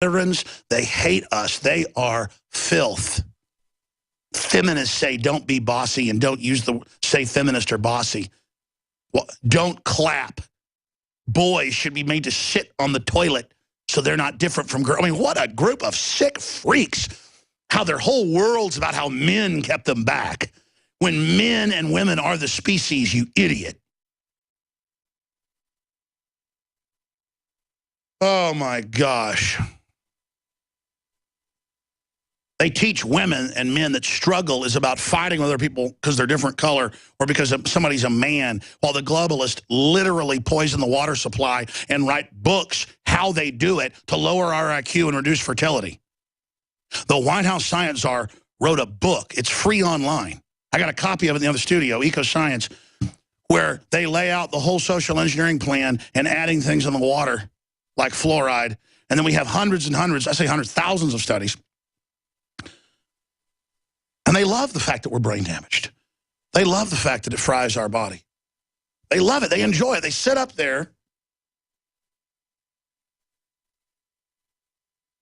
veterans, they hate us. They are filth. Feminists say don't be bossy and don't say feminist or bossy. Well, don't clap. Boys should be made to sit on the toilet so they're not different from girls. I mean, what a group of sick freaks. How their whole world's about how men kept them back. When men and women are the species, you idiot. Oh, my gosh. They teach women and men that struggle is about fighting with other people because they're different color or because somebody's a man, while the globalists literally poison the water supply and write books how they do it to lower our IQ and reduce fertility. The White House Science Czar wrote a book. It's free online. I got a copy of it in the other studio, Eco-Science, where they lay out the whole social engineering plan and adding things in the water like fluoride. And then we have hundreds and hundreds, I say hundreds, thousands of studies. And they love the fact that we're brain damaged. They love the fact that it fries our body. They love it. They enjoy it. They sit up there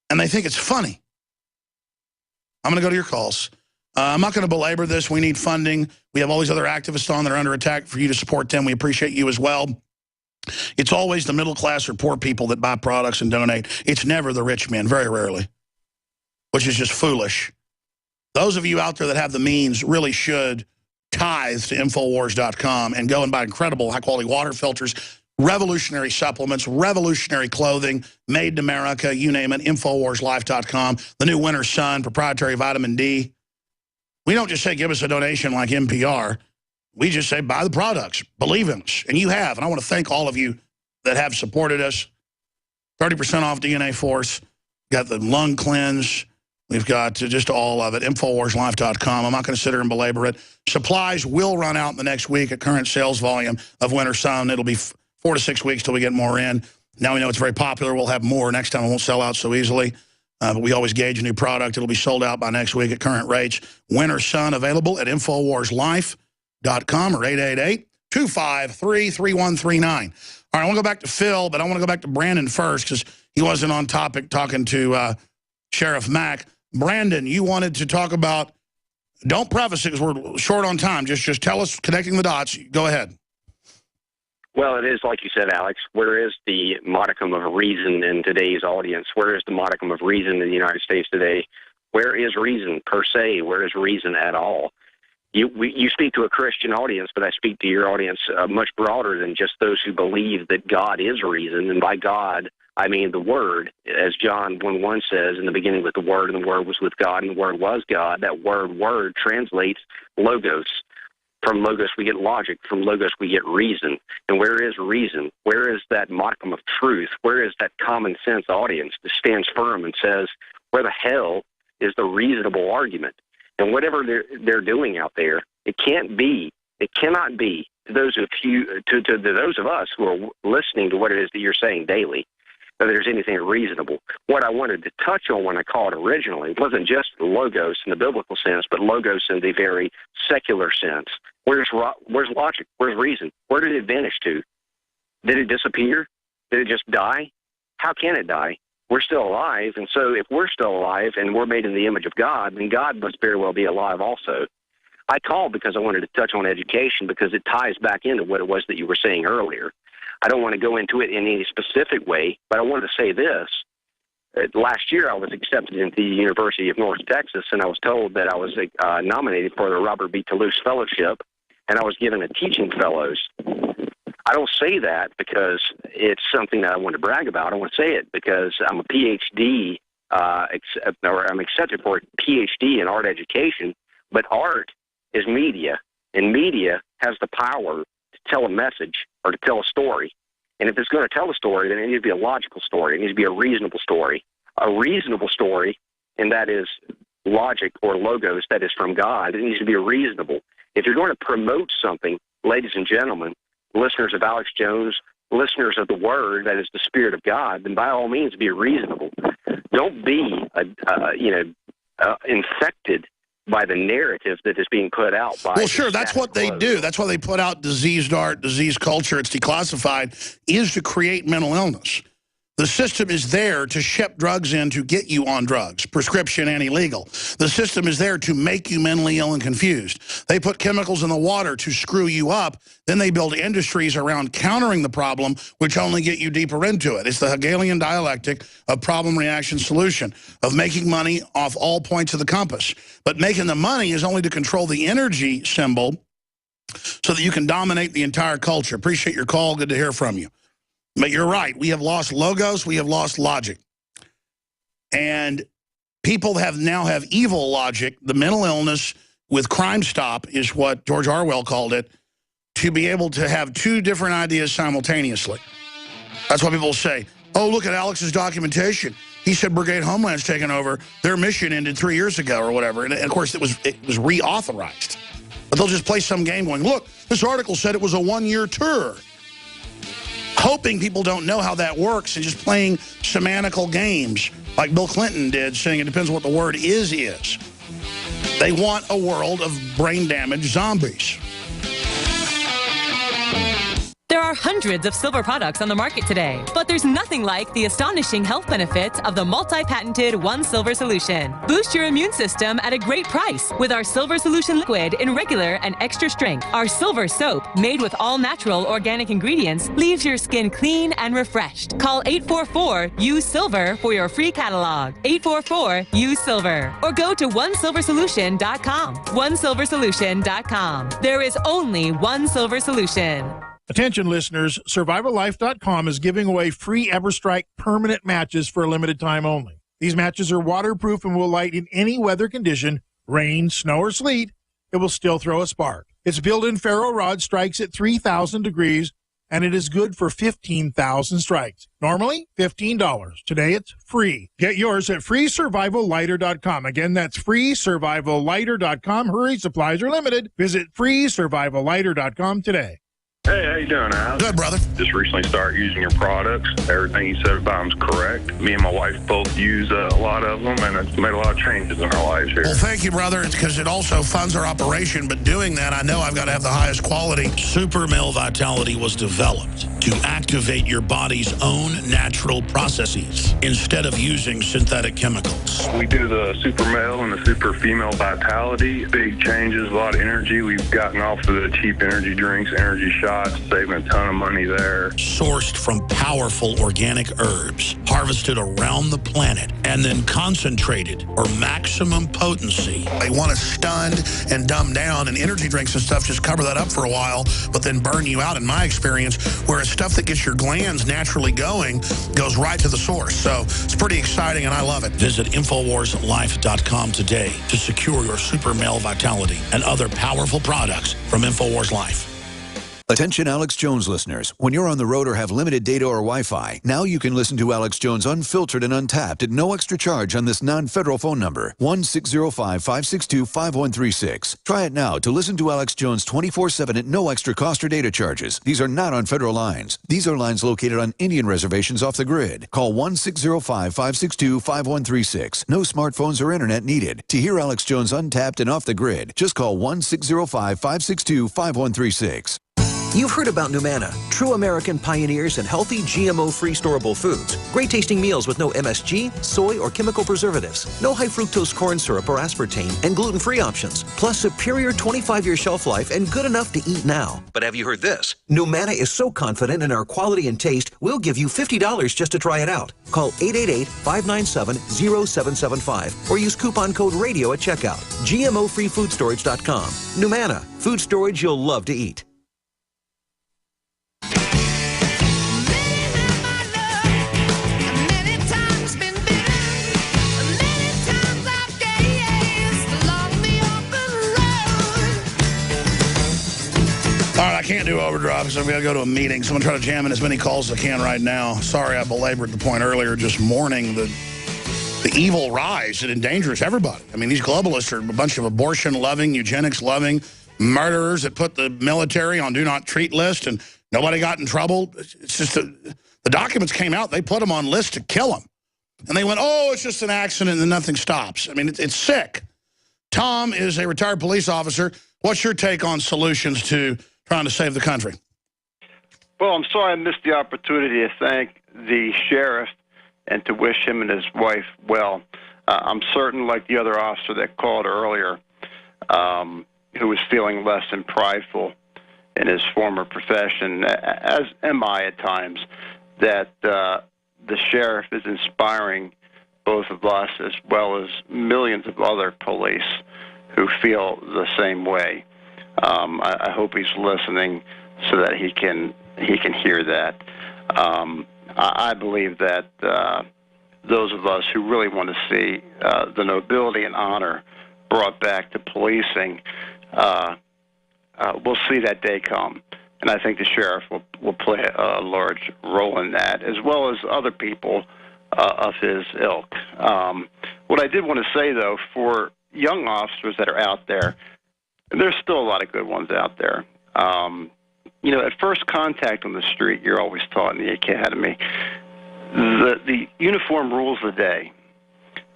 and they think it's funny. I'm going to go to your calls. I'm not going to belabor this. We need funding. We have all these other activists on that are under attack for you to support them. We appreciate you as well. It's always the middle class or poor people that buy products and donate. It's never the rich men, very rarely, which is just foolish. Those of you out there that have the means really should tithe to Infowars.com and go and buy incredible high-quality water filters, revolutionary supplements, revolutionary clothing, made in America, you name it, InfoWarsLife.com, the new Winter Sun, proprietary vitamin D. We don't just say give us a donation like NPR. We just say buy the products, believe in us, and you have. And I want to thank all of you that have supported us. 30% off DNA Force, got the lung cleanse. We've got just all of it, InfoWarsLife.com. I'm not going to sit here and belabor it. Supplies will run out in the next week at current sales volume of Winter Sun. It'll be 4 to 6 weeks till we get more in. Now we know it's very popular. We'll have more. Next time it won't sell out so easily. But we always gauge a new product. It'll be sold out by next week at current rates. Winter Sun available at InfoWarsLife.com or 888-253-3139. All right, I want to go back to Phil, but I want to go back to Brandon first because he wasn't on topic talking to Sheriff Mack. Brandon, you wanted to talk about, don't preface it because we're short on time. Just tell us, connecting the dots. Go ahead. Well, it is like you said, Alex. Where is the modicum of reason in today's audience? Where is the modicum of reason in the United States today? Where is reason per se? Where is reason at all? You speak to a Christian audience, but I speak to your audience much broader than just those who believe that God is reason. And by God, I mean the Word, as John 1:1 says, in the beginning with the Word, and the Word was with God, and the Word was God. That word translates logos. From logos we get logic. From logos we get reason. And where is reason? Where is that modicum of truth? Where is that common sense audience that stands firm and says, where the hell is the reasonable argument? And whatever they're doing out there, it cannot be, to those of us who are listening to what it is that you're saying daily, that there's anything reasonable. What I wanted to touch on when I called originally wasn't just logos in the biblical sense, but logos in the very secular sense. Where's logic? Where's reason? Where did it vanish to? Did it disappear? Did it just die? How can it die? We're still alive, and so if we're still alive and we're made in the image of God, then God must very well be alive also. I called because I wanted to touch on education because it ties back into what it was that you were saying earlier. I don't want to go into it in any specific way, but I wanted to say this. Last year, I was accepted into the University of North Texas, and I was told that I was nominated for the Robert B. Toulouse Fellowship, and I was given a teaching fellows. I don't say that because it's something that I want to brag about. I want to say it because I'm a PhD, or I'm accepted for a PhD in art education, but art is media, and media has the power to tell a message or to tell a story. And if it's going to tell a story, then it needs to be a logical story. It needs to be a reasonable story. A reasonable story, and that is logic or logos that is from God. It needs to be reasonable. If you're going to promote something, ladies and gentlemen, listeners of Alex Jones, listeners of the Word, that is the Spirit of God, then by all means be reasonable. Don't be, infected by the narrative that is being put out by. Well, sure, that's what they do. That's why they put out diseased art, disease culture. It's declassified, is to create mental illness. The system is there to ship drugs in to get you on drugs, prescription and illegal. The system is there to make you mentally ill and confused. They put chemicals in the water to screw you up. Then they build industries around countering the problem, which only get you deeper into it. It's the Hegelian dialectic of problem, reaction, solution, of making money off all points of the compass. But making the money is only to control the energy symbol so that you can dominate the entire culture. Appreciate your call. Good to hear from you. But you're right. We have lost logos. We have lost logic. And people now have evil logic. The mental illness with Crime Stop is what George Orwell called it, to be able to have two different ideas simultaneously. That's why people say, oh, look at Alex's documentation. He said Brigade Homeland's taken over. Their mission ended 3 years ago or whatever. And of course, it was reauthorized. But they'll just play some game going, look, this article said it was a 1-year tour. Hoping people don't know how that works and just playing semantical games like Bill Clinton did, saying it depends on what the word is. They want a world of brain-damaged zombies. There are hundreds of silver products on the market today, but there's nothing like the astonishing health benefits of the multi-patented One Silver Solution. Boost your immune system at a great price with our Silver Solution liquid in regular and extra strength. Our silver soap, made with all natural organic ingredients, leaves your skin clean and refreshed. Call 844-USE-SILVER for your free catalog. 844-USE-SILVER. Or go to onesilversolution.com. Onesilversolution.com. There is only one silver solution. Attention listeners, SurvivalLife.com is giving away free EverStrike permanent matches for a limited time only. These matches are waterproof and will light in any weather condition, rain, snow, or sleet. It will still throw a spark. Its built-in ferro rod strikes at 3,000 degrees, and it is good for 15,000 strikes. Normally, $15. Today, it's free. Get yours at freesurvivallighter.com. Again, that's freesurvivallighter.com. Hurry, supplies are limited. Visit freesurvivallighter.com today. Hey, how you doing, Al? Good, brother. Just recently started using your products. Everything you said about them's correct. Me and my wife both use a lot of them, and it's made a lot of changes in our lives here. Well, thank you, brother. It's because it also funds our operation, but doing that, I know I've got to have the highest quality. Super Male Vitality was developed to activate your body's own natural processes instead of using synthetic chemicals. We do the Super Male and the Super Female Vitality. Big changes, a lot of energy. We've gotten off of the cheap energy drinks, energy shots, saving a ton of money there. Sourced from powerful organic herbs, harvested around the planet, and then concentrated for maximum potency. They want to stun and dumb down, and energy drinks and stuff just cover that up for a while, but then burn you out, in my experience, whereas stuff that gets your glands naturally going goes right to the source. So it's pretty exciting, and I love it. Visit InfoWarsLife.com today to secure your Super Male Vitality and other powerful products from InfoWars Life. Attention Alex Jones listeners. When you're on the road or have limited data or Wi-Fi, now you can listen to Alex Jones unfiltered and untapped at no extra charge on this non-federal phone number, 1-605-562-5136. Try it now to listen to Alex Jones 24/7 at no extra cost or data charges. These are not on federal lines. These are lines located on Indian reservations off the grid. Call 1-605-562-5136. No smartphones or internet needed. To hear Alex Jones untapped and off the grid, just call 1-605-562-5136. You've heard about Numana, true American pioneers in healthy GMO-free storable foods. Great tasting meals with no MSG, soy, or chemical preservatives. No high fructose corn syrup or aspartame, and gluten-free options. Plus superior 25-year shelf life and good enough to eat now. But have you heard this? Numana is so confident in our quality and taste, we'll give you $50 just to try it out. Call 888-597-0775 or use coupon code RADIO at checkout. GMOFreeFoodStorage.com. Numana, food storage you'll love to eat. All right, I can't do overdrive because I've got to go to a meeting, so I'm going to try to jam in as many calls as I can right now. Sorry I belabored the point earlier, just mourning the evil rise that endangers everybody. I mean, these globalists are a bunch of abortion-loving, eugenics-loving murderers that put the military on do not treat list, and nobody got in trouble. It's just the documents came out. They put them on lists to kill them. And they went, oh, it's just an accident and nothing stops. I mean, it's sick. Tom is a retired police officer. What's your take on solutions to trying to save the country? Well, I'm sorry I missed the opportunity to thank the sheriff and to wish him and his wife well. I'm certain, like the other officer that called earlier, who was feeling less than prideful in his former profession, as am I at times, that the sheriff is inspiring both of us as well as millions of other police who feel the same way. I hope he's listening so that he can hear that. I believe that those of us who really want to see the nobility and honor brought back to policing we'll see that day come. And I think the sheriff will play a large role in that, as well as other people of his ilk. What I did want to say, though, for young officers that are out there, there's still a lot of good ones out there. At first contact on the street, you're always taught in the academy, the uniform rules the day.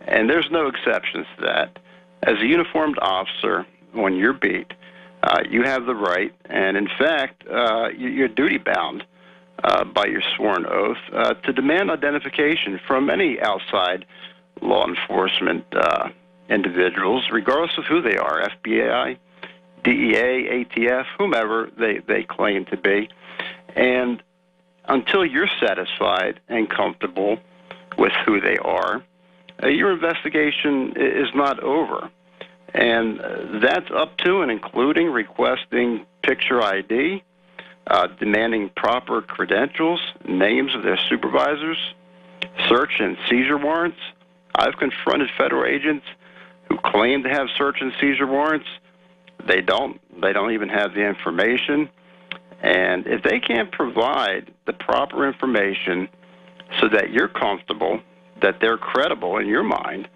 And there's no exceptions to that. As a uniformed officer on your beat, you have the right, and in fact, you're duty-bound by your sworn oath to demand identification from any outside law enforcement individuals, regardless of who they are, FBI, DEA, ATF, whomever they claim to be. And until you're satisfied and comfortable with who they are, your investigation is not over. And that's up to and including requesting picture ID, demanding proper credentials, names of their supervisors, search and seizure warrants. I've confronted federal agents who claim to have search and seizure warrants. They don't. They don't even have the information. And if they can't provide the proper information so that you're comfortable, that they're credible in your mind,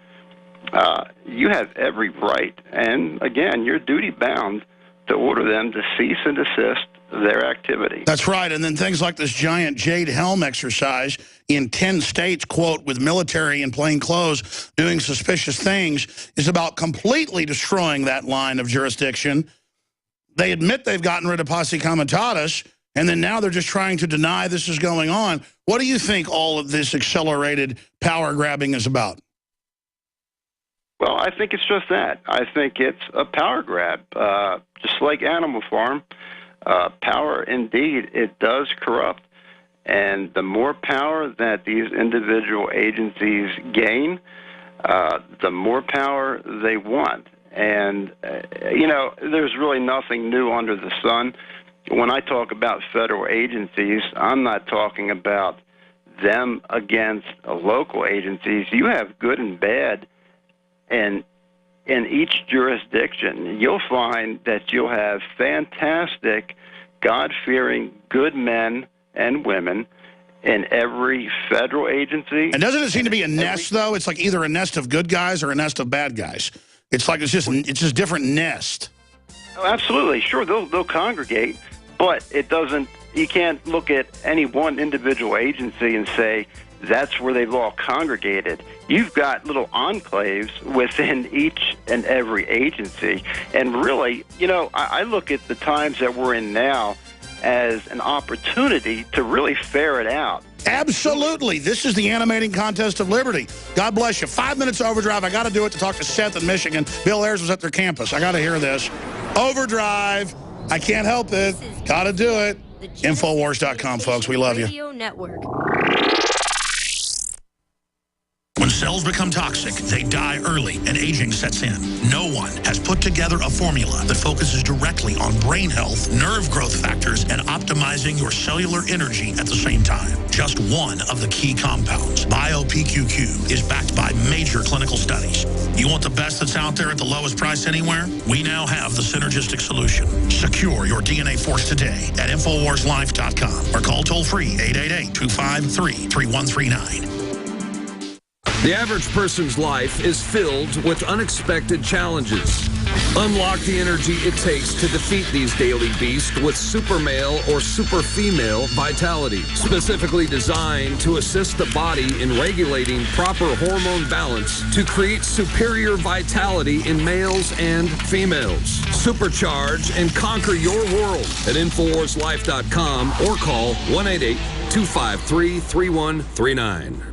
you have every right, and again, you're duty-bound to order them to cease and desist their activity. That's right, and then things like this giant Jade Helm exercise in 10 states, quote, with military in plain clothes doing suspicious things, is about completely destroying that line of jurisdiction. They admit they've gotten rid of posse comitatus, and then now they're just trying to deny this is going on. What do you think all of this accelerated power grabbing is about? Well, I think it's just that. I think it's a power grab. Just like Animal Farm, power, indeed, it does corrupt. And the more power that these individual agencies gain, the more power they want. And, there's really nothing new under the sun. When I talk about federal agencies, I'm not talking about them against local agencies. You have good and bad. And in each jurisdiction, you'll find that you'll have fantastic, God-fearing, good men and women in every federal agency. And doesn't it seem to be a nest, though? It's like either a nest of good guys or a nest of bad guys. It's like it's just different nest. Oh, absolutely. Sure, they'll congregate, but it doesn't. You can't look at any one individual agency and say that's where they've all congregated. You've got little enclaves within each and every agency. And really, I look at the times that we're in now as an opportunity to really ferret out. Absolutely. This is the animating contest of liberty. God bless you. 5 minutes overdrive. I got to do it to talk to Seth in Michigan. Bill Ayers was at their campus. I got to hear this. Overdrive. I can't help it. Got to do it. Infowars.com, folks. We love you. Radio Network. When cells become toxic, they die early and aging sets in. No one has put together a formula that focuses directly on brain health, nerve growth factors, and optimizing your cellular energy at the same time. Just one of the key compounds, BioPQQ, is backed by major clinical studies. You want the best that's out there at the lowest price anywhere? We now have the synergistic solution. Secure your DNA Force today at InfoWarsLife.com or call toll-free 888-253-3139. The average person's life is filled with unexpected challenges. Unlock the energy it takes to defeat these daily beasts with Super Male or Super Female Vitality, specifically designed to assist the body in regulating proper hormone balance to create superior vitality in males and females. Supercharge and conquer your world at InfoWarsLife.com or call 188-253-3139.